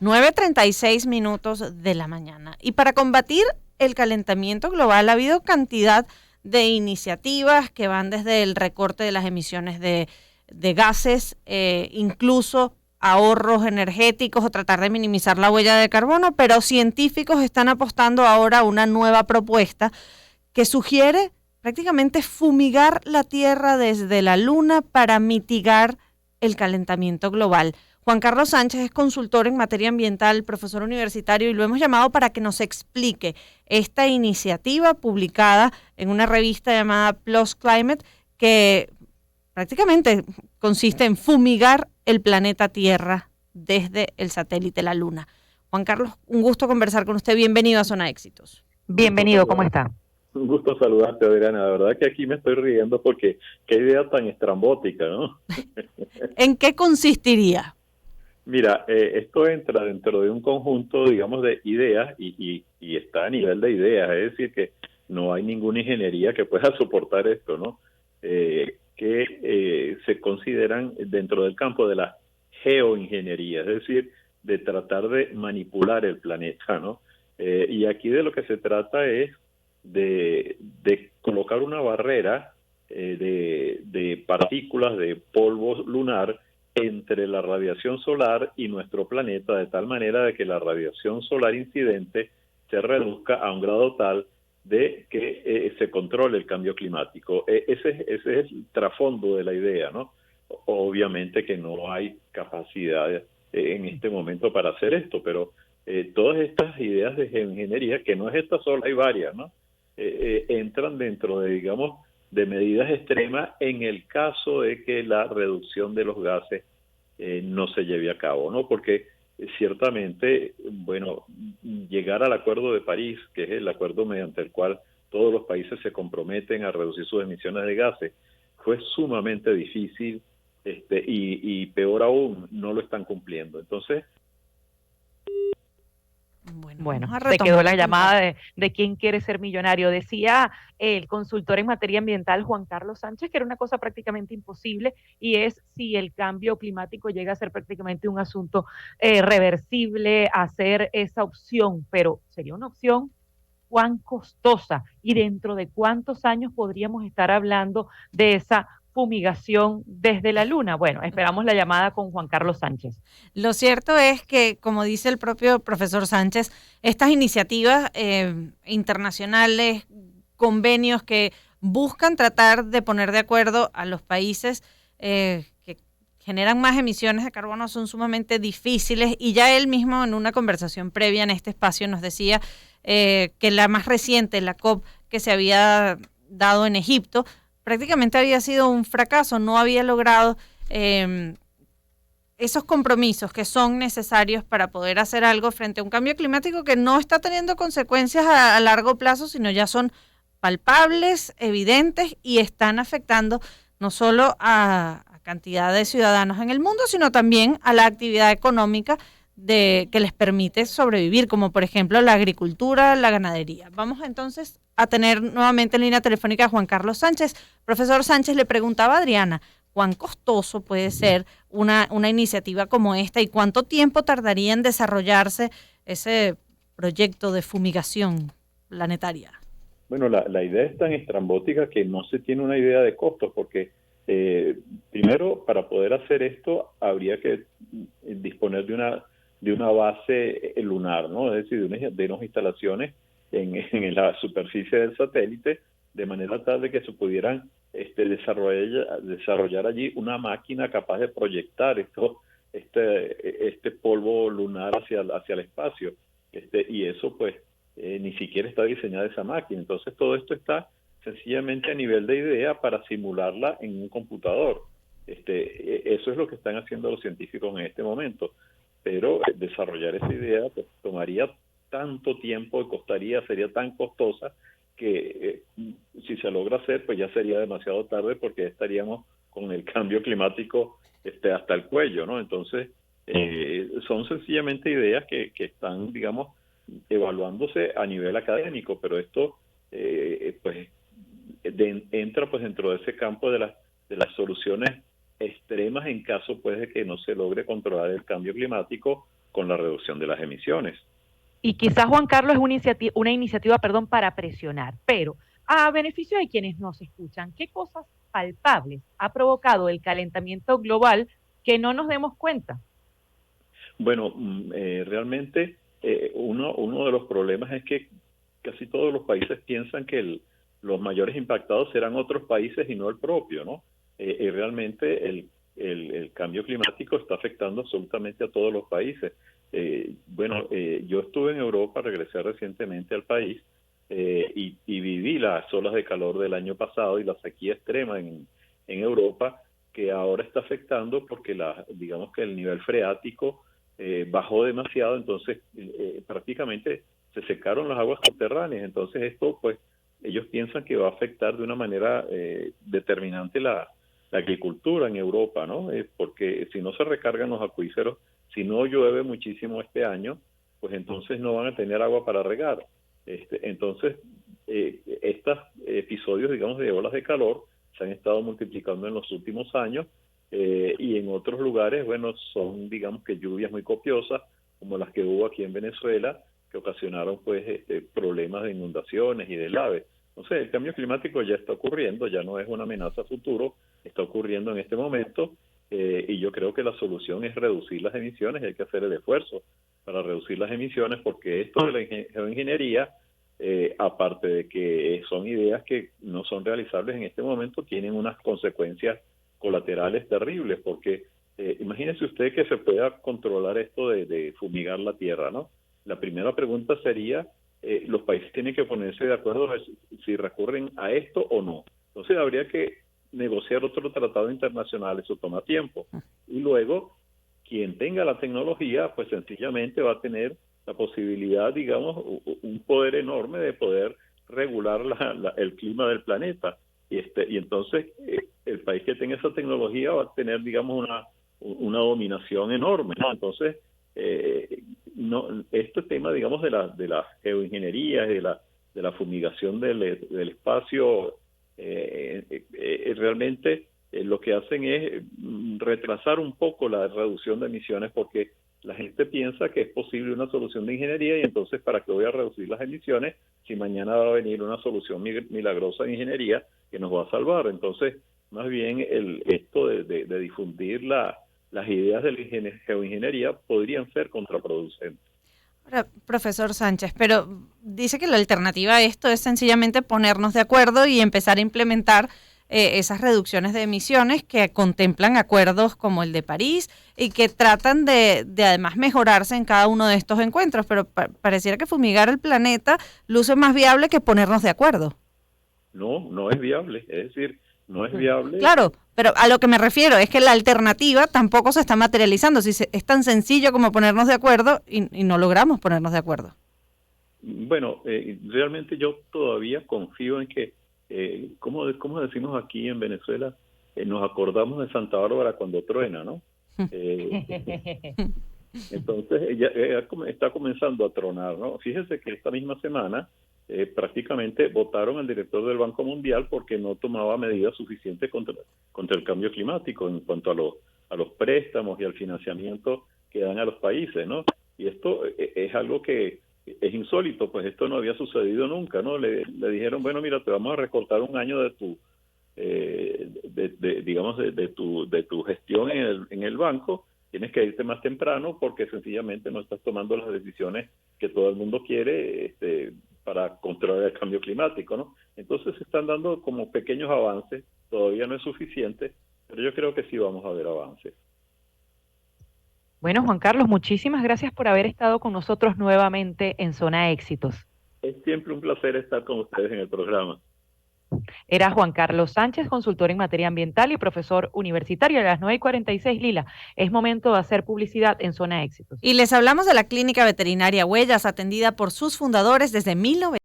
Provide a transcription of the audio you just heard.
9:36 de la mañana. Y para combatir el calentamiento global ha habido cantidad de iniciativas que van desde el recorte de las emisiones de gases, incluso ahorros energéticos o tratar de minimizar la huella de carbono, pero científicos están apostando ahora a una nueva propuesta que sugiere prácticamente fumigar la Tierra desde la Luna para mitigar el calentamiento global. Juan Carlos Sánchez es consultor en materia ambiental, profesor universitario, y lo hemos llamado para que nos explique esta iniciativa publicada en una revista llamada Plus Climate, que prácticamente consiste en fumigar el planeta Tierra desde el satélite La Luna. Juan Carlos, un gusto conversar con usted. Bienvenido a Zona Éxitos. Bienvenido, ¿cómo está? Un gusto saludarte, Adriana. La verdad que aquí me estoy riendo porque qué idea tan estrambótica, ¿no? ¿En qué consistiría? Mira, esto entra dentro de un conjunto, digamos, de ideas y está a nivel de ideas, es decir, que no hay ninguna ingeniería que pueda soportar esto, ¿no? Que se consideran dentro del campo de la geoingeniería, es decir, de tratar de manipular el planeta, ¿no? Y aquí de lo que se trata es de colocar una barrera de partículas de polvo lunar entre la radiación solar y nuestro planeta, de tal manera de que la radiación solar incidente se reduzca a un grado tal de que se controle el cambio climático. Ese es el trasfondo de la idea, ¿no? Obviamente que no hay capacidad en este momento para hacer esto, pero todas estas ideas de geoingeniería, que no es esta sola, hay varias, ¿no? Entran dentro de, digamos, de medidas extremas en el caso de que la reducción de los gases no se lleve a cabo, ¿no? Porque ciertamente, bueno, llegar al Acuerdo de París, que es el acuerdo mediante el cual todos los países se comprometen a reducir sus emisiones de gases, fue sumamente difícil, y peor aún, no lo están cumpliendo. Entonces, Bueno, se quedó la llamada de quién quiere ser millonario. Decía el consultor en materia ambiental Juan Carlos Sánchez que era una cosa prácticamente imposible y es si el cambio climático llega a ser prácticamente un asunto reversible, hacer esa opción, pero sería una opción cuán costosa y dentro de cuántos años podríamos estar hablando de esa fumigación desde la Luna. Bueno, esperamos la llamada con Juan Carlos Sánchez. Lo cierto es que, como dice el propio profesor Sánchez, estas iniciativas internacionales, convenios que buscan tratar de poner de acuerdo a los países que generan más emisiones de carbono son sumamente difíciles, y ya él mismo en una conversación previa en este espacio nos decía que la más reciente, la COP que se había dado en Egipto, prácticamente había sido un fracaso, no había logrado esos compromisos que son necesarios para poder hacer algo frente a un cambio climático que no está teniendo consecuencias a largo plazo, sino ya son palpables, evidentes, y están afectando no solo a cantidad de ciudadanos en el mundo, sino también a la actividad económica que les permite sobrevivir, como por ejemplo la agricultura, la ganadería. Vamos entonces a tener nuevamente en línea telefónica a Juan Carlos Sánchez. Profesor Sánchez, le preguntaba a Adriana, ¿cuán costoso puede ser una iniciativa como esta y cuánto tiempo tardaría en desarrollarse ese proyecto de fumigación planetaria? Bueno, la idea es tan estrambótica que no se tiene una idea de costos, porque primero, para poder hacer esto, habría que disponer de una base lunar, ¿no? Es decir, de unas instalaciones en la superficie del satélite, de manera tal de que se pudieran desarrollar allí una máquina capaz de proyectar este polvo lunar hacia el espacio. Y eso, pues, ni siquiera está diseñada esa máquina. Entonces, todo esto está sencillamente a nivel de idea para simularla en un computador. Eso es lo que están haciendo los científicos en este momento. Pero desarrollar esa idea pues, tomaría tanto tiempo y sería tan costosa que si se logra hacer, pues ya sería demasiado tarde, porque estaríamos con el cambio climático hasta el cuello, ¿no? Entonces, son sencillamente ideas que están, digamos, evaluándose a nivel académico, pero esto pues entra pues dentro de ese campo de las soluciones extremas en caso pues de que no se logre controlar el cambio climático con la reducción de las emisiones. Y quizás, Juan Carlos, es una iniciativa, para presionar, pero a beneficio de quienes nos escuchan, ¿qué cosas palpables ha provocado el calentamiento global que no nos demos cuenta? Bueno, realmente uno de los problemas es que casi todos los países piensan que los mayores impactados serán otros países y no el propio, ¿no? Y realmente el cambio climático está afectando absolutamente a todos los países. Yo estuve en Europa, regresé recientemente al país y viví las olas de calor del año pasado y la sequía extrema en Europa, que ahora está afectando porque digamos que el nivel freático bajó demasiado, entonces prácticamente se secaron las aguas subterráneas. Entonces esto, pues, ellos piensan que va a afectar de una manera determinante la agricultura en Europa, ¿no? Porque si no se recargan los acuíferos, si no llueve muchísimo este año, pues entonces no van a tener agua para regar. Entonces, estos episodios, digamos, de olas de calor se han estado multiplicando en los últimos años y en otros lugares, bueno, son, digamos, que lluvias muy copiosas, como las que hubo aquí en Venezuela, que ocasionaron, pues, problemas de inundaciones y de deslaves. Entonces, el cambio climático ya está ocurriendo, ya no es una amenaza a futuro, está ocurriendo en este momento, y yo creo que la solución es reducir las emisiones, y hay que hacer el esfuerzo para reducir las emisiones, porque esto de la geoingeniería, aparte de que son ideas que no son realizables en este momento, tienen unas consecuencias colaterales terribles, porque imagínese usted que se pueda controlar esto de fumigar la tierra, ¿no? La primera pregunta sería, los países tienen que ponerse de acuerdo si recurren a esto o no. Entonces habría que negociar otro tratado internacional, eso toma tiempo. Y luego, quien tenga la tecnología, pues sencillamente va a tener la posibilidad, digamos, un poder enorme de poder regular el clima del planeta. Y entonces el país que tenga esa tecnología va a tener, digamos, una dominación enorme, ¿no? Entonces, este tema, digamos, de la geoingeniería, de la fumigación del espacio, realmente lo que hacen es retrasar un poco la reducción de emisiones, porque la gente piensa que es posible una solución de ingeniería y entonces, ¿para qué voy a reducir las emisiones si mañana va a venir una solución milagrosa de ingeniería que nos va a salvar? Entonces, más bien esto de difundir las ideas de la geoingeniería podrían ser contraproducentes. Ahora, profesor Sánchez, pero dice que la alternativa a esto es sencillamente ponernos de acuerdo y empezar a implementar esas reducciones de emisiones que contemplan acuerdos como el de París y que tratan de además mejorarse en cada uno de estos encuentros, pero pareciera que fumigar el planeta luce más viable que ponernos de acuerdo. No es viable, es decir, no es viable. Claro, pero a lo que me refiero es que la alternativa tampoco se está materializando. Si es tan sencillo como ponernos de acuerdo y no logramos ponernos de acuerdo. Bueno, realmente yo todavía confío en que, como decimos aquí en Venezuela, nos acordamos de Santa Bárbara cuando truena, ¿no? Entonces ella está comenzando a tronar, ¿no? Fíjese que esta misma semana prácticamente votaron al director del Banco Mundial porque no tomaba medidas suficientes contra el cambio climático en cuanto a los préstamos y al financiamiento que dan a los países, ¿no? Y esto es algo que es insólito, pues esto no había sucedido nunca, ¿no? Le dijeron, bueno, mira, te vamos a recortar un año de tu de tu gestión en el banco, tienes que irte más temprano porque sencillamente no estás tomando las decisiones que todo el mundo quiere para controlar el cambio climático, ¿no? Entonces se están dando como pequeños avances, todavía no es suficiente, pero yo creo que sí vamos a ver avances. Bueno, Juan Carlos, muchísimas gracias por haber estado con nosotros nuevamente en Zona Éxitos. Es siempre un placer estar con ustedes en el programa. Era Juan Carlos Sánchez, consultor en materia ambiental y profesor universitario. A las 9:46, Lila, es momento de hacer publicidad en Zona Éxitos. Y les hablamos de la Clínica Veterinaria Huellas, atendida por sus fundadores desde 1900.